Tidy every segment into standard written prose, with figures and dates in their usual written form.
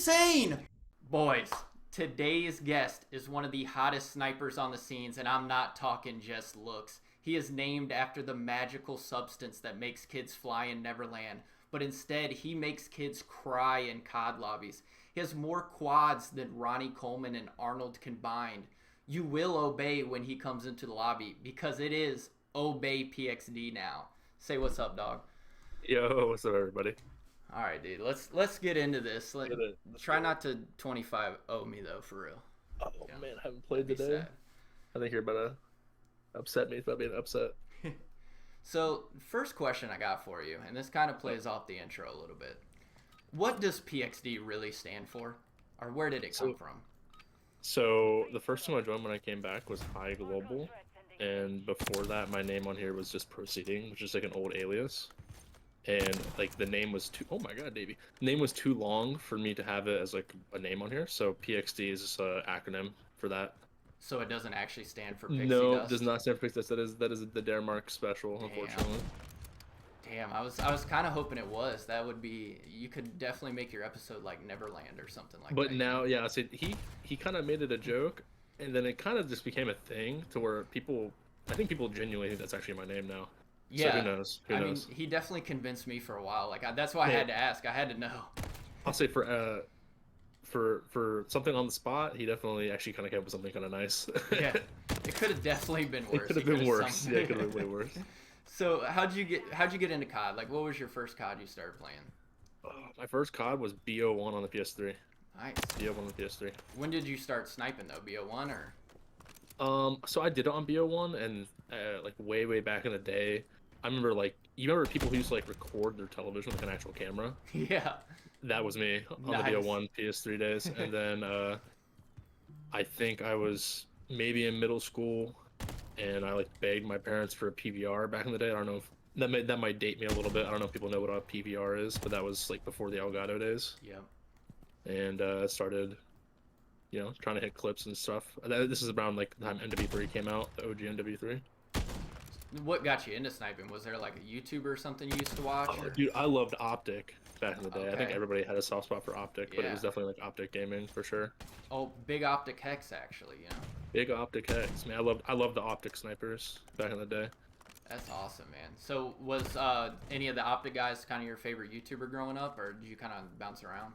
insane! Boys, today's guest is one of the hottest snipers on the scenes, and I'm not talking just looks. He is named after the magical substance that makes kids fly in Neverland, but instead he makes kids cry in COD lobbies. He has more quads than Ronnie Coleman and Arnold combined. You will obey when he comes into the lobby because it is Obey PXD now. Say what's up, dog. Yo, what's up, everybody? All right, dude. Let's get into this. Let's Try go. not to 25-0 me though, for real. Oh Yeah, man, I haven't that'd played be today. sad. I think you're about to upset me about being upset. So, first question I got for you, and this kind of plays off the intro a little bit. What does PXD really stand for, or where did it come So, from? so the first time I joined when I came back was High Global, and before that, my name on here was just Proceeding, which is like an old alias. And like the name was too. Oh my God, Davey! The name was too long for me to have it as like a name on here. So PXD is just an acronym for that. So it doesn't actually stand for pixie No, does dust. not stand for Pixie. That is the Dare Mark special, Damn, unfortunately. damn. I was kind of hoping it was. That would be. You could definitely make your episode like Neverland or something like But that. now, yeah, so he kind of made it a joke, and then it kind of just became a thing to where people, I think people genuinely think that's actually my name now. So who Yeah. knows? Who I mean, knows? he definitely convinced me for a while. That's why I Yeah, had to ask. I had to know. I'll say for something on the spot, he definitely actually kind of came up with something kind of nice. Yeah, it could have definitely been It worse. could He have could been have worse. sunk. Yeah, it could have been way worse. So how'd you get into COD? Like, what was your first COD you started playing? My first COD was BO1 on the PS3. Nice. BO1 on the PS3. When did you start sniping though? BO1 or? So I did it on BO1, and like way back in the day, I remember like you remember people who used to like record their television with an actual camera. Yeah. That was me on the Nice. BO1 PS3 days, and then I think I was maybe in middle school, and I like begged my parents for a PVR back in the day. I don't know if that might date me a little bit. I don't know if people know what a PVR is, but that was like before the Elgato days, Yep. and started, trying to hit clips and stuff. This is around like the time MW3 came out, the OG MW3. What got you into sniping? Was there like a YouTuber or something you used to watch? Oh, Or? dude, I loved Optic back in the day. I think Okay. everybody had a soft spot for Optic, but it Yeah. was definitely like Optic gaming for sure. Oh, big optic hex actually. You know. Big Optic Hex, man. I loved the Optic snipers back in the day. That's awesome, man. So was any of the optic guys kind of your favorite YouTuber growing up, or did you kind of bounce around?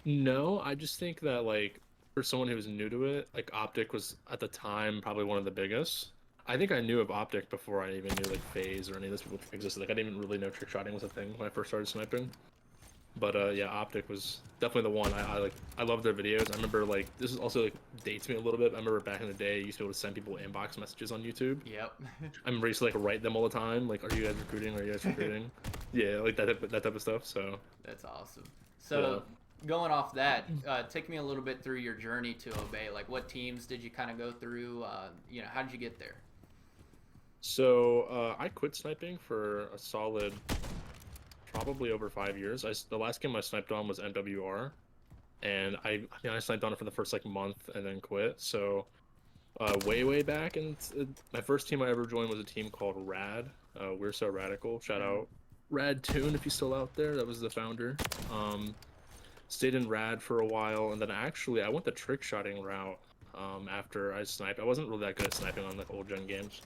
No, I just think that like for someone who was new to it, like Optic was at the time probably one of the biggest. I think I knew of Optic before I even knew like Phase or any of those people existed. Like I didn't even really know trick shotting was a thing when I first started sniping. But yeah, Optic was definitely the one. I love their videos. I remember like this is also like dates me a little bit. I remember back in the day, you used to be able to send people inbox messages on YouTube. Yep. I remember I used to like write them all the time. Like, are you guys recruiting? Are you guys recruiting? Yeah, like that type of stuff. So That's awesome. yeah. So, going off that, take me a little bit through your journey to Obey. Like, what teams did you kind of go through? How did you get there? So I quit sniping for a solid, probably over 5 years. The last game I sniped on was MWR, and I sniped on it for the first like month and then quit. So way back, and my first team I ever joined was a team called Rad. We're so radical. Shout Mhm. out Rad Tune if he's still out there. That was the founder. Stayed in Rad for a while, and then actually I went the trick shotting route. After I sniped, I wasn't really that good at sniping on like old gen games.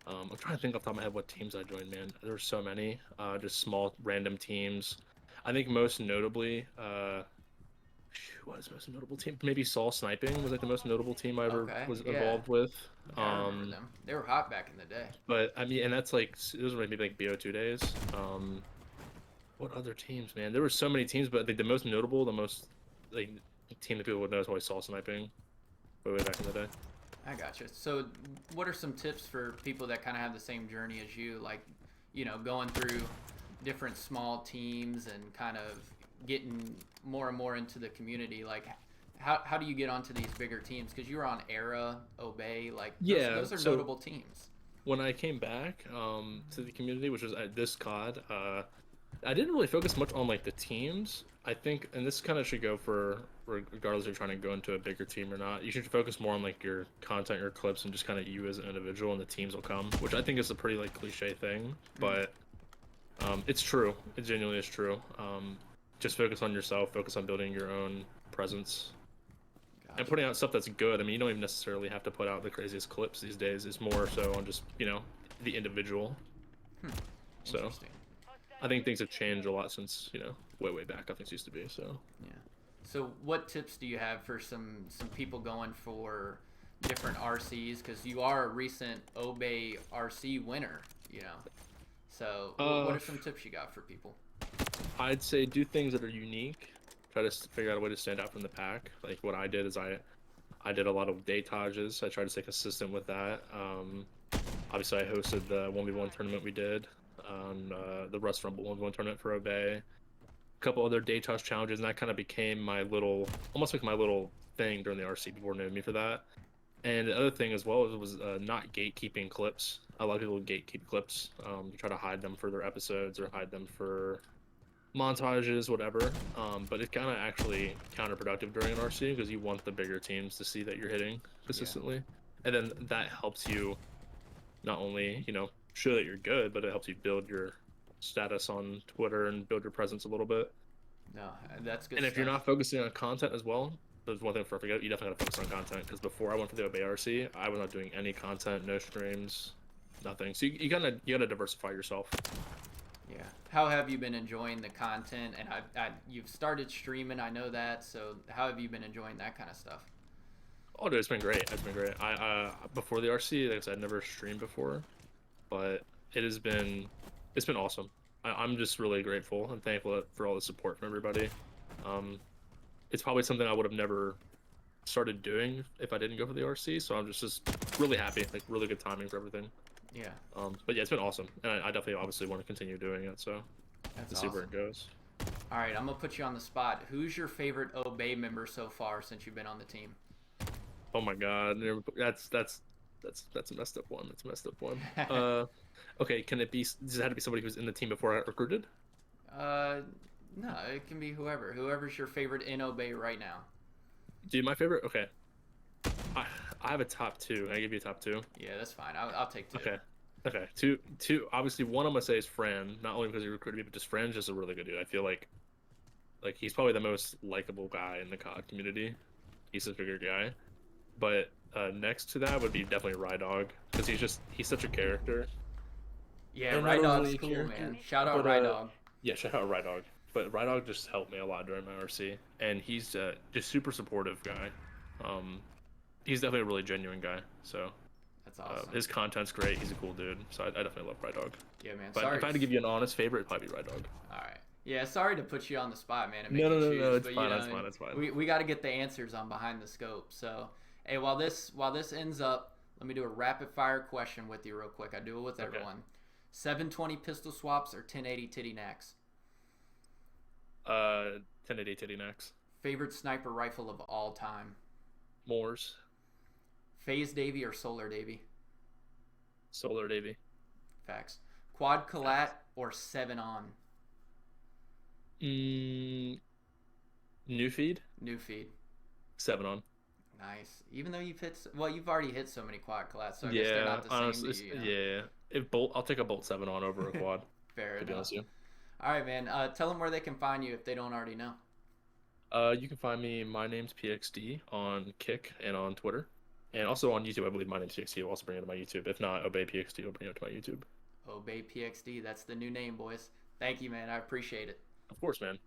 I'm trying to think off the top of my head what teams I joined, man. There were so many, just small random teams. I think most notably, what is the most notable team? Maybe Saul Sniping was like the most notable team I ever Okay, was yeah. involved with. Yeah, I remember them. They were hot back in the day. But I mean, and that's like those were maybe like BO2 days. What other teams, man? There were so many teams, but like the most notable, the most like team that people would know is always Saul Sniping, way back in the day. I gotcha. So, what are some tips for people that kind of have the same journey as you, like, going through different small teams and kind of getting more and more into the community? Like, how do you get onto these bigger teams? Because you were on Era, Obey, like, Yeah, those are so notable teams. when I came back to the community, which was at this COD, I didn't really focus much on like the teams. I think, and this kind of should go for regardless if you're trying to go into a bigger team or not. You should focus more on like your content, your clips, and just kind of you as an individual, and the teams will come. Which I think is a pretty like cliche thing, but it's true. It genuinely is true. Just focus on yourself. Focus on building your own presence and Gotcha. putting out stuff that's good. I mean, you don't even necessarily have to put out the craziest clips these days. It's more so on just, the individual. Hmm. So Interesting. I think things have changed a lot since, way back how things used to be. So Yeah. So what tips do you have for some people going for different RCs? Because you are a recent Obey RC winner, you know. So what uh, are some tips you got for people? I'd say do things that are unique. Try to figure out a way to stand out from the pack. Like what I did is I did a lot of daytages. I tried to stay consistent with that. Obviously, I hosted the 1v1 tournament we did on the Rust Rumble 1v1 tournament for Obey. A couple other daytage challenges, and that kind of became almost like my little thing during the RC. People knew me for that. And the other thing as well was not gatekeeping clips. A lot of people gatekeep clips. Try to hide them for their episodes or hide them for montages, whatever. But it's kind of actually counterproductive during an RC because you want the bigger teams to see that you're hitting Yeah. consistently, and then that helps you not only show that you're good, but it helps you build your status on Twitter and build your presence a little bit. No, that's good And if you're stuff. not focusing on content as well, there's one thing for forget. You definitely gotta focus on content because before I went for the Obey RC, I was not doing any content, no streams, nothing. So you gotta diversify yourself. Yeah. How have you been enjoying the content? And you've started streaming, I know that. So how have you been enjoying that kind of stuff? Oh, dude, it's been great. It's been great. I before the RC, like I said, I'd never streamed before, but it's been awesome. I'm just really grateful and thankful for all the support from everybody. Um, it's probably something I would have never started doing if I didn't go for the RC. So I'm just really happy, like really good timing for everything. Yeah, But yeah, it's been awesome, and I definitely obviously want to continue doing it. So that's to see where awesome. it goes. All right, I'm gonna put you on the spot. Who's your favorite Obey member so far since you've been on the team? Oh my God, that's a messed up one. That's a messed up one. Okay, can it be? Does it have to be somebody who's in the team before I got recruited? uh, no, it can be whoever. Whoever's your favorite in Obey right now. Dude, my favorite. Okay, I I have a top two. Can I give you a top two? Yeah, that's fine. I'll take two. Okay. Okay. Two. Obviously, one I'm gonna say is Fran. Not only because he recruited me, but just Fran's just a really good dude. I feel like he's probably the most likable guy in the COD community. He's a bigger guy. But next to that would be definitely Rydog because he's such a character. Yeah, And not Ride Dog's only a cool, character, man. Shout out but Ride Dog. yeah, shout out Rydog. But Rydog just helped me a lot during my RC, and he's just super supportive guy. Um, he's definitely a really genuine guy. So That's awesome. his content's great. He's a cool dude. So I definitely love Rydog. Yeah, man. But Sorry. if I had to give you an honest favorite, it'd probably be Rydog. All right. Yeah, sorry to put you on the spot, man, and make No, you no, no, choose. no. It's But fine. That's fine. That's fine. we got to get the answers on behind the scope. So, hey, while this ends up, let me do a rapid fire question with you real quick. I do it with Okay. everyone. 720 pistol swaps or 1080 titty knacks? 1080 titty necks. Favorite sniper rifle of all time? Moors. Phase Davy or Solar Davy? Solar Davy. Facts. Quad collat or 7 on? New feed. New feed. 7 on. Nice. Even though you've already hit so many quad collats, so I guess they're Yeah, not the honestly, same to you, you know? yeah. If bolt, I'll take a bolt 7 on over a quad. Fair To be enough. honest with you. All right, man. Tell them where they can find you if they don't already know. You can find me. My name's PXD on Kick and on Twitter, and also on YouTube. I believe my name's PXD. I'll also bring it to my YouTube. If not, Obey PXD will bring it to my YouTube. Obey PXD. That's the new name, boys. Thank you, man. I appreciate it. Of course, man.